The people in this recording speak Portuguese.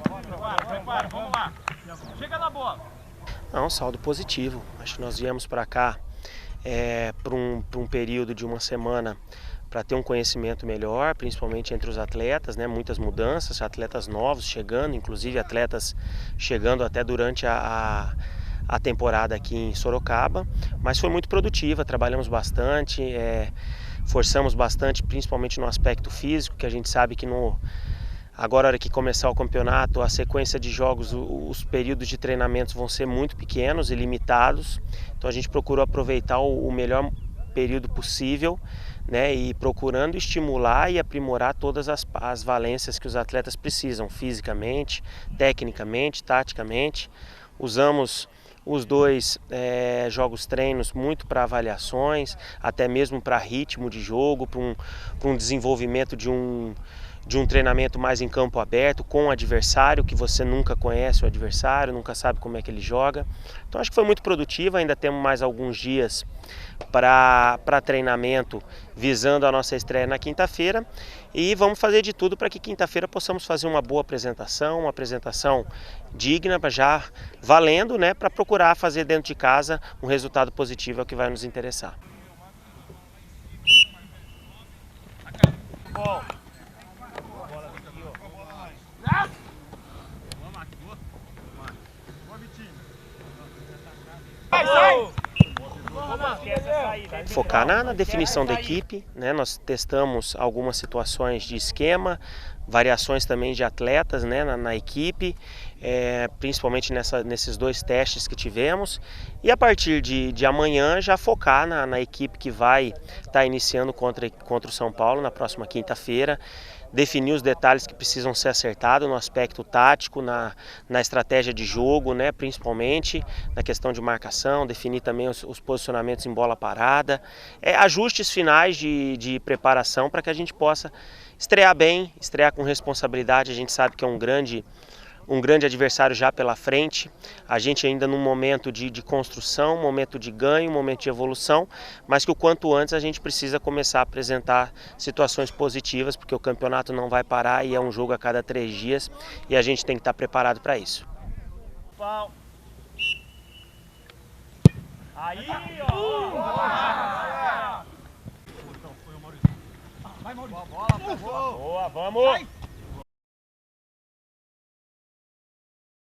Prepara, vamos lá. Chega na bola. Não, saldo positivo. Acho que nós viemos para cá por um período de uma semana para ter um conhecimento melhor, principalmente entre os atletas, né? Muitas mudanças, atletas novos chegando, inclusive atletas chegando até durante a temporada aqui em Sorocaba, mas foi muito produtiva, trabalhamos bastante, forçamos bastante, principalmente no aspecto físico, que a gente sabe que agora, na hora que começar o campeonato, a sequência de jogos, os períodos de treinamentos vão ser muito pequenos e limitados. Então a gente procurou aproveitar o melhor período possível, né, e procurando estimular e aprimorar todas as valências que os atletas precisam, fisicamente, tecnicamente, taticamente. Usamos os dois jogos treinos muito para avaliações, até mesmo para ritmo de jogo, para um desenvolvimento de um treinamento mais em campo aberto, com o adversário, que você nunca conhece o adversário, nunca sabe como é que ele joga. Então acho que foi muito produtivo, ainda temos mais alguns dias para treinamento, visando a nossa estreia na quinta-feira, e vamos fazer de tudo para que quinta-feira possamos fazer uma boa apresentação, uma apresentação digna, já valendo, né, para procurar fazer dentro de casa um resultado positivo, é o que vai nos interessar. Bom. Focar na definição da equipe, né? Nós testamos algumas situações de esquema, variações também de atletas, né, na equipe, principalmente nesses dois testes que tivemos, e a partir de amanhã já focar na equipe que vai estar iniciando contra o São Paulo na próxima quinta-feira, definir os detalhes que precisam ser acertados no aspecto tático, na estratégia de jogo, né, principalmente na questão de marcação, definir também os posicionamentos em bola parada, ajustes finais de preparação para que a gente possa estrear bem, estrear com responsabilidade. A gente sabe que é um grande adversário já pela frente, a gente ainda num momento de construção, momento de ganho, momento de evolução, mas que o quanto antes a gente precisa começar a apresentar situações positivas, porque o campeonato não vai parar e é um jogo a cada 3 dias e a gente tem que estar preparado para isso. Aí, ó! Vai, Maurício! Boa, vamos!